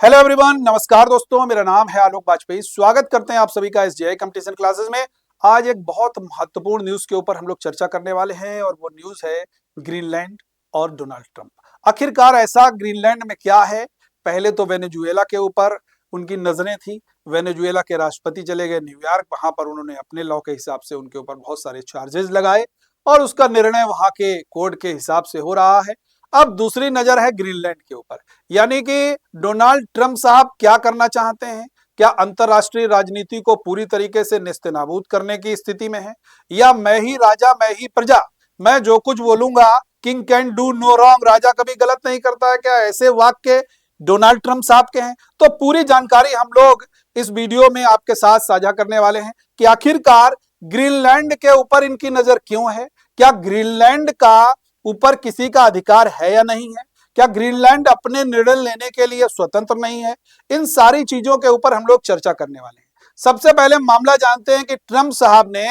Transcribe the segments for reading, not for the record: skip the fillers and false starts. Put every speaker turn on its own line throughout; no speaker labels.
Hello everyone, नमस्कार दोस्तों। मेरा नाम है आलोक वाजपेयी। स्वागत करते हैं आप सभी का इस जेईई कंपटीशन क्लासेस में। आज एक बहुत महत्वपूर्ण न्यूज के ऊपर हम लोग चर्चा करने वाले हैं और वो न्यूज है ग्रीनलैंड और डोनाल्ड ट्रंप। आखिरकार ऐसा ग्रीनलैंड में क्या है? पहले तो वेनेजुएला के ऊपर उनकी नजरें थी। वेनेजुएला के राष्ट्रपति चले गए न्यूयॉर्क, वहां पर उन्होंने अपने लॉ के हिसाब से उनके ऊपर बहुत सारे चार्जेस लगाए और उसका निर्णय वहां के कोर्ट के हिसाब से हो रहा है। अब दूसरी नजर है ग्रीनलैंड के ऊपर, यानी कि डोनाल्ड ट्रंप साहब क्या करना चाहते हैं? क्या अंतरराष्ट्रीय राजनीति को पूरी तरीके से नेस्तनाबूद करने की स्थिति में है, या मैं ही राजा मैं ही प्रजा, मैं जो कुछ बोलूंगा, king can do no wrong, राजा कभी गलत नहीं करता है, क्या ऐसे वाक्य डोनाल्ड ट्रंप साहब के हैं? तो पूरी जानकारी हम लोग इस वीडियो में आपके साथ साझा करने वाले हैं कि आखिरकार ग्रीनलैंड के ऊपर इनकी नजर क्यों है। क्या ग्रीनलैंड का ऊपर किसी का अधिकार है या नहीं है? क्या ग्रीनलैंड अपने निर्णय लेने के लिए स्वतंत्र नहीं है? इन सारी चीजों के ऊपर हम लोग चर्चा करने वाले हैं। सबसे पहले मामला जानते हैं कि ट्रंप साहब ने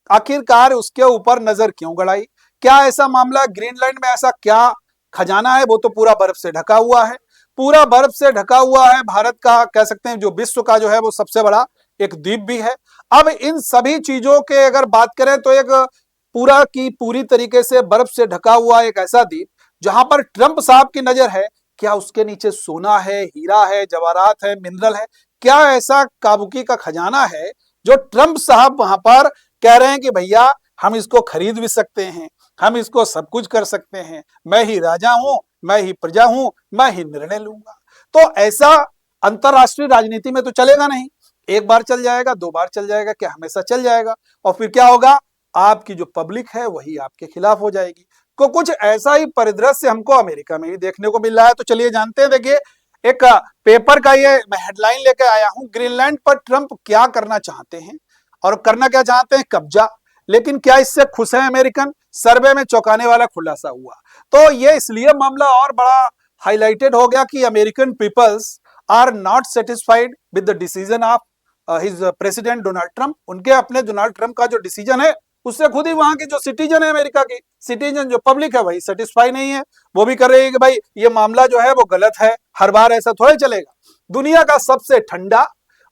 आखिरकार उसके ऊपर नजर क्यों गड़ाई। क्या ऐसा मामला ग्रीनलैंड में, ऐसा क्या खजाना है? वो तो पूरा बर्फ से ढका हुआ है, पूरा बर्फ से ढका हुआ है। भारत का, कह सकते हैं, जो विश्व का जो है वो सबसे बड़ा एक द्वीप भी है। अब इन सभी चीजों के अगर बात करें तो एक पूरा की पूरी तरीके से बर्फ से ढका हुआ एक ऐसा द्वीप जहां पर ट्रंप साहब की नजर है, क्या उसके नीचे सोना है, हीरा है, जवाहरात है, मिनरल है? क्या ऐसा काबुकी का खजाना है जो ट्रंप साहब वहां पर कह रहे हैं कि भैया हम इसको खरीद भी सकते हैं, हम इसको सब कुछ कर सकते हैं, मैं ही राजा हूं, मैं ही प्रजा हूं, मैं ही निर्णय लूंगा। तो ऐसा अंतरराष्ट्रीय राजनीति में तो चलेगा नहीं। एक बार चल जाएगा, दो बार चल जाएगा, क्या हमेशा चल जाएगा? और फिर क्या होगा? आपकी जो पब्लिक है वही आपके खिलाफ हो जाएगी। को कुछ ऐसा ही परिदृश्य हमको अमेरिका में भी देखने को मिल रहा है। तो चलिए जानते हैं। देखिए, एक पेपर का ये मैं हेडलाइन लेकर आया हूं, ग्रीनलैंड पर ट्रंप क्या करना चाहते हैं और करना क्या चाहते हैं? कब्जा। लेकिन क्या इससे खुश है अमेरिकन? सर्वे में चौंकाने वाला खुलासा हुआ। तो ये इसलिए मामला और बड़ा हाईलाइटेड हो गया कि American peoples are not satisfied with the decision of his president Donald Trump. उनके अपने डोनाल्ड ट्रंप का जो डिसीजन है उससे खुद ही वहां के जो सिटीजन है, अमेरिका के सिटीजन, जो पब्लिक है, वही सेटिस्फाई नहीं है। वो भी कर रही है कि भाई ये मामला जो है वो गलत है। हर बार ऐसा थोड़े चलेगा। दुनिया का सबसे ठंडा,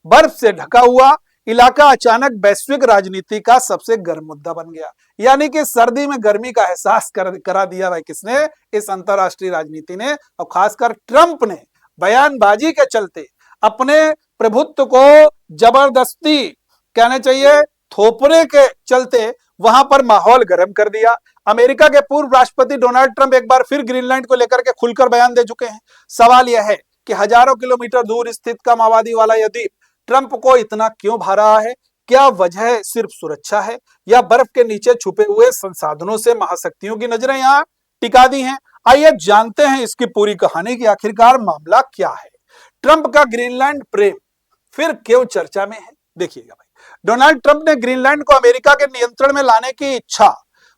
बर्फ से ढका हुआ इलाका अचानक वैश्विक राजनीति का सबसे गर्म मुद्दा बन गया। यानी कि सर्दी में गर्मी का एहसास करा दिया भाई किसने? इस अंतरराष्ट्रीय राजनीति ने, और खासकर ट्रंप ने बयानबाजी के चलते अपने प्रभुत्व को जबरदस्ती, कहना चाहिए थोपने के चलते, वहां पर माहौल गर्म कर दिया। अमेरिका के पूर्व राष्ट्रपति डोनाल्ड ट्रंप एक बार फिर ग्रीनलैंड को लेकर के खुलकर बयान दे चुके हैं। सवाल यह है कि हजारों किलोमीटर दूर स्थित कम आबादी वाला यह द्वीप ट्रंप को इतना क्यों भा रहा है? क्या वजह सिर्फ सुरक्षा है, या बर्फ के नीचे छुपे हुए संसाधनों से महाशक्तियों की नजरें यहां टिका दी हैं? आइए जानते हैं इसकी पूरी कहानी की आखिरकार मामला क्या है। ट्रंप का ग्रीनलैंड प्रेम फिर क्यों चर्चा में है? देखिएगा भाई, डोनाल्ड ट्रंप ने ग्रीनलैंड को अमेरिका के नियंत्रण में लाने की इच्छा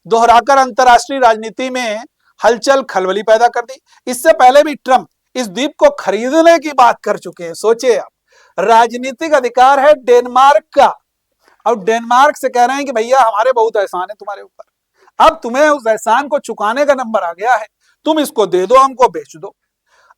दोहराकर अंतरराष्ट्रीय राजनीति में हलचल खलबली पैदा कर दी। इससे पहले भी ट्रंप इस द्वीप को खरीदने की बात कर चुके हैं। सोचिए आप, राजनीतिक अधिकार है डेनमार्क का, और डेनमार्क से कह रहे हैं कि भैया हमारे बहुत एहसान है तुम्हारे ऊपर, अब तुम्हें उस एहसान को चुकाने का नंबर आ गया है, तुम इसको दे दो, हमको बेच दो।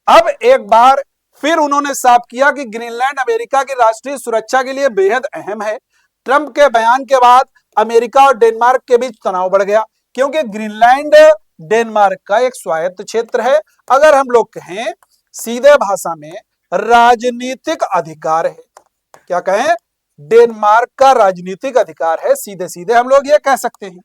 अब एक बार फिर उन्होंने साफ किया कि ग्रीनलैंड अमेरिका की राष्ट्रीय सुरक्षा के लिए बेहद अहम है। ट्रंप के बयान के बाद अमेरिका और डेनमार्क के बीच तनाव बढ़ गया, क्योंकि ग्रीनलैंड डेनमार्क का एक स्वायत्त क्षेत्र है। अगर हम लोग कहें सीधे भाषा में, राजनीतिक अधिकार है। क्या कहें? डेनमार्क का राजनीतिक अधिकार है, सीधे सीधे हम लोग ये कह सकते हैं।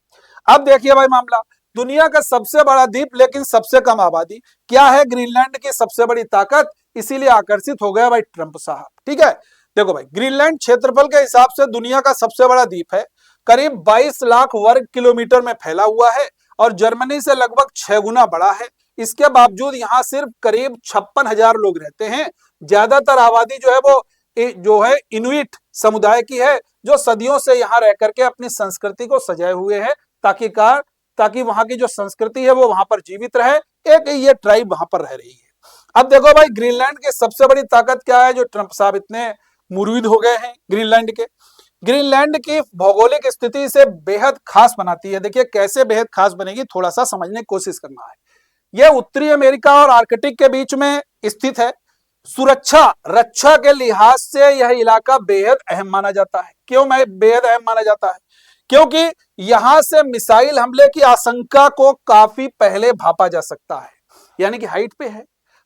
अब देखिए भाई मामला, दुनिया का सबसे बड़ा द्वीप लेकिन सबसे कम आबादी, क्या है ग्रीनलैंड की सबसे बड़ी ताकत? इसीलिए आकर्षित हो गया भाई ट्रंप साहब। ठीक है, देखो भाई, ग्रीनलैंड क्षेत्रफल के हिसाब से दुनिया का सबसे बड़ा द्वीप है, करीब 22 लाख वर्ग किलोमीटर में फैला हुआ है और जर्मनी से लगभग 6 गुना बड़ा है। इसके बावजूद यहाँ सिर्फ करीब 56,000 लोग रहते हैं। ज्यादातर आबादी जो है वो जो है इनुइट समुदाय की है, जो सदियों से यहाँ रह करके अपनी संस्कृति को सजाए हुए है, ताकि वहां की जो संस्कृति है वो वहां पर जीवित रहे। एक ये ट्राइब वहां पर रह रही है। अब देखो भाई, ग्रीनलैंड की सबसे बड़ी ताकत क्या है जो ट्रंप साहब इतने मुरीद हो गए हैं ग्रीनलैंड के? ग्रीनलैंड की भौगोलिक स्थिति से बेहद खास बनाती है। देखिए कैसे बेहद खास बनेगी, थोड़ा सा समझने की कोशिश करना है। यह उत्तरी अमेरिका और आर्कटिक के बीच में स्थित है। सुरक्षा रक्षा के लिहाज से यह इलाका बेहद अहम माना जाता है। क्यों मैं बेहद अहम माना जाता है? क्योंकि यहां से मिसाइल हमले की आशंका को काफी पहले भापा जा सकता है, यानी कि हाइट पे है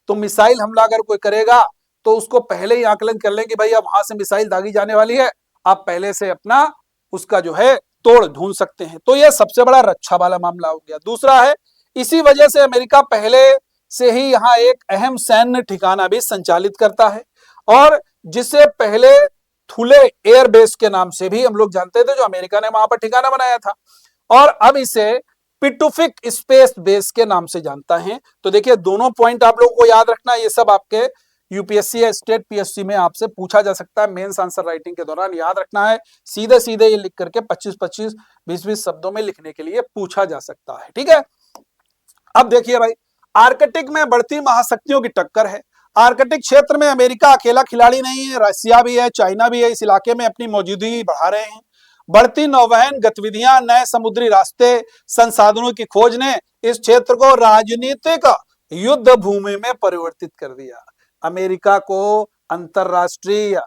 तो मिसाइल हमला अगर कोई करेगा तो उसको पहले ही आकलन कर लें कि भाई अब वहां से मिसाइल दागी जाने वाली है, आप पहले से अपना उसका जो है तोड़ ढूंढ सकते हैं। तो यह सबसे बड़ा रक्षा वाला मामला हो गया। दूसरा है, इसी वजह से अमेरिका पहले से ही यहाँ एक अहम सैन्य ठिकाना भी संचालित करता है, और जिसे पहले थुले एयर बेस के नाम से भी हम लोग जानते थे, जो अमेरिका ने वहां पर ठिकाना बनाया था, और अब इसे पिटुफिक स्पेस बेस के नाम से जानता है। तो देखिए दोनों पॉइंट आप लोगों को याद रखना, ये सब आपके यूपीएससी या स्टेट पीएससी में आपसे पूछा जा सकता है। मेंस आंसर राइटिंग के दौरान याद रखना है, सीधे सीधे ये लिख करके 25-25 20-20 शब्दों में लिखने के लिए पूछा जा सकता है। ठीक है, अब देखिए भाई, आर्कटिक में बढ़ती महाशक्तियों की टक्कर है। आर्कटिक क्षेत्र में अमेरिका अकेला खिलाड़ी नहीं है, रशिया भी है, चाइना भी है, इस इलाके में अपनी मौजूदगी बढ़ा रहे हैं। बढ़ती नौवहन गतिविधियां, नए समुद्री रास्ते, संसाधनों की खोज ने इस क्षेत्र को राजनीतिक युद्ध भूमि में परिवर्तित कर दिया। अमेरिका को अंतरराष्ट्रीय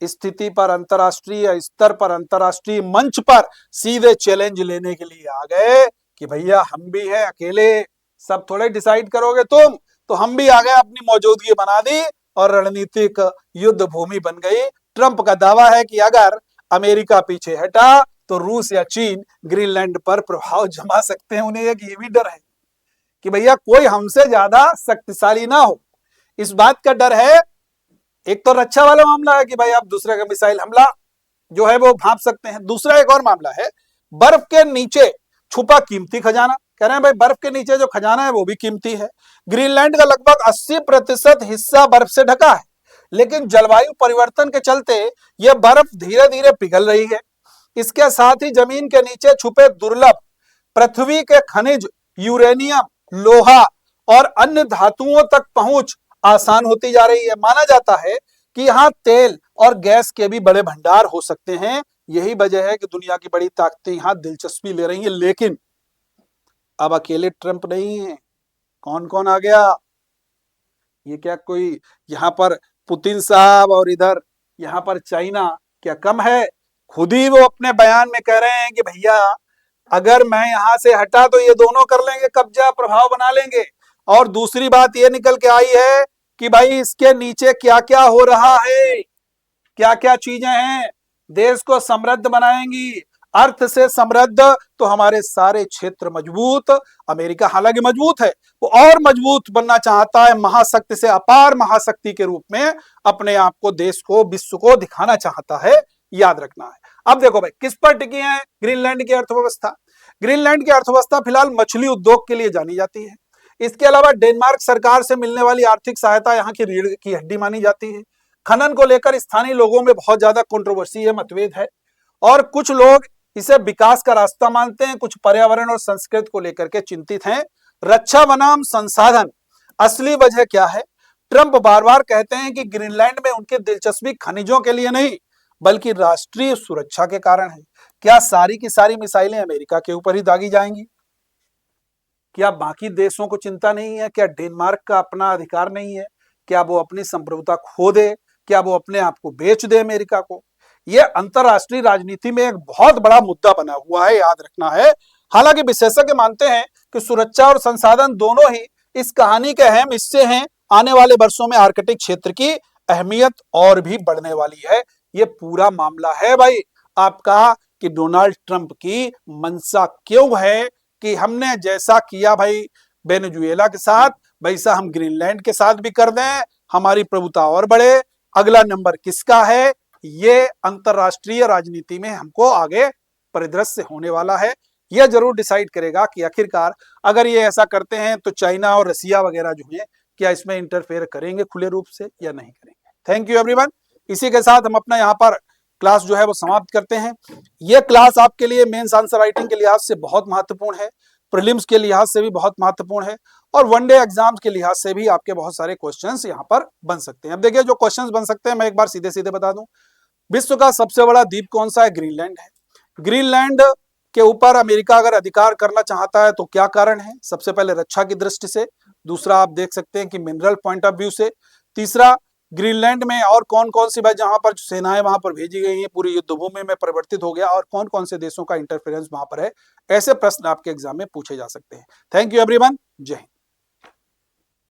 स्थिति पर, अंतरराष्ट्रीय स्तर पर, अंतरराष्ट्रीय मंच पर सीधे चैलेंज लेने के लिए आ गए कि भैया हम भी हैं, अकेले सब थोड़े डिसाइड करोगे तुम, तो हम भी आ गए, अपनी मौजूदगी बना दी और रणनीतिक युद्ध भूमि बन गई। ट्रंप का दावा है कि अगर अमेरिका पीछे हटा तो रूस या चीन ग्रीनलैंड पर प्रभाव जमा सकते हैं। उन्हें एक ये भी डर है कि भैया कोई हमसे ज्यादा शक्तिशाली ना हो, इस बात का डर है। एक तो रक्षा वाला मामला है कि भाई आप दूसरे का मिसाइल हमला जो है वो भांप सकते हैं। दूसरा एक और मामला है, बर्फ के नीचे छुपा कीमती खजाना। कह रहे हैं भाई बर्फ के नीचे जो खजाना है वो भी कीमती है। ग्रीनलैंड का लगभग 80% हिस्सा बर्फ से ढका है, लेकिन जलवायु परिवर्तन के चलते यह बर्फ धीरे धीरे पिघल रही है। इसके साथ ही जमीन के नीचे छुपे दुर्लभ पृथ्वी के खनिज, यूरेनियम, लोहा और अन्य धातुओं तक पहुंच आसान होती जा रही है। माना जाता है कि यहाँ तेल और गैस के भी बड़े भंडार हो सकते हैं। यही वजह है कि दुनिया की बड़ी ताकतें यहाँ दिलचस्पी ले रही हैं। लेकिन अब अकेले ट्रंप नहीं है, कौन कौन आ गया? ये क्या कोई यहाँ पर पुतिन साहब और इधर यहाँ पर चाइना क्या कम है? खुद ही वो अपने बयान में कह रहे हैं कि भैया अगर मैं यहां से हटा तो ये दोनों कर लेंगे कब्जा, प्रभाव बना लेंगे। और दूसरी बात ये निकल के आई है कि भाई इसके नीचे क्या क्या हो रहा है, क्या क्या चीजें हैं, देश को समृद्ध बनाएंगी। अर्थ से समृद्ध तो हमारे सारे क्षेत्र मजबूत। अमेरिका हालांकि मजबूत है, वो और मजबूत बनना चाहता है, महाशक्ति से अपार महाशक्ति के रूप में अपने आप को, देश को, विश्व को दिखाना चाहता है। याद रखना है। अब देखो भाई किस पर टिकी है ग्रीनलैंड की अर्थव्यवस्था। ग्रीनलैंड की अर्थव्यवस्था फिलहाल मछली उद्योग के लिए जानी जाती है। इसके अलावा डेनमार्क सरकार से मिलने वाली आर्थिक सहायता यहाँ की रीढ़ की हड्डी मानी जाती है। खनन को लेकर स्थानीय लोगों में बहुत ज्यादा कंट्रोवर्सी है, मतभेद है, और कुछ लोग इसे विकास का रास्ता मानते हैं, कुछ पर्यावरण और संस्कृति को लेकर के चिंतित हैं। रक्षा बनाम संसाधन, असली वजह क्या है? ट्रंप बार बार कहते हैं कि ग्रीनलैंड में उनकी दिलचस्पी खनिजों के लिए नहीं बल्कि राष्ट्रीय सुरक्षा के कारण है। क्या सारी की सारी मिसाइलें अमेरिका के ऊपर ही दागी जाएंगी? क्या बाकी देशों को चिंता नहीं है? क्या डेनमार्क का अपना अधिकार नहीं है? क्या वो अपनी संप्रभुता खो दे? क्या वो अपने आप को बेच दे अमेरिका को? यह अंतरराष्ट्रीय राजनीति में एक बहुत बड़ा मुद्दा बना हुआ है, याद रखना है। हालांकि विशेषज्ञ मानते हैं कि सुरक्षा और संसाधन दोनों ही इस कहानी के अहम हिस्से हैं। आने वाले वर्षों में आर्कटिक क्षेत्र की अहमियत और भी बढ़ने वाली है। ये पूरा मामला है भाई आपका कि डोनाल्ड ट्रंप की मंशा क्यों है कि हमने जैसा किया भाई वेनेजुएला के साथ, वैसा हम ग्रीनलैंड के साथ भी कर दें, हमारी प्रभुता और बढ़े। अगला नंबर किसका है? ये अंतरराष्ट्रीय राजनीति में हमको आगे परिदृश्य होने वाला है। यह जरूर डिसाइड करेगा कि आखिरकार अगर ये ऐसा करते हैं तो चाइना और रसिया वगैरह जो है क्या इसमें इंटरफेयर करेंगे खुले रूप से या नहीं करेंगे। Thank you everyone. इसी के साथ हम अपना यहाँ पर क्लास जो है वो समाप्त करते हैं। यह क्लास आपके लिए मेंस आंसर राइटिंग के लिहाज से बहुत महत्वपूर्ण है, प्रीलिम्स के लिहाज से भी बहुत महत्वपूर्ण है, और वनडे एग्जाम्स के लिहाज से भी आपके बहुत सारे क्वेश्चंस यहाँ पर बन सकते हैं। अब देखिए जो क्वेश्चंस बन सकते हैं मैं एक बार सीधे सीधे बता दूं। विश्व का सबसे बड़ा द्वीप कौन सा है? ग्रीनलैंड है। ग्रीनलैंड के ऊपर अमेरिका अगर अधिकार करना चाहता है तो क्या कारण है? सबसे पहले रक्षा की दृष्टि से, दूसरा आप देख सकते हैं कि मिनरल पॉइंट ऑफ व्यू से, तीसरा ग्रीनलैंड में और कौन कौन सी भाई जहां पर सेनाएं वहां पर भेजी गई हैं, पूरी युद्ध भूमि में परिवर्तित हो गया, और कौन कौन से देशों का इंटरफेरेंस वहां पर है, ऐसे प्रश्न आपके एग्जाम में पूछे जा सकते हैं। थैंक यू एवरीवन, जय हिंद।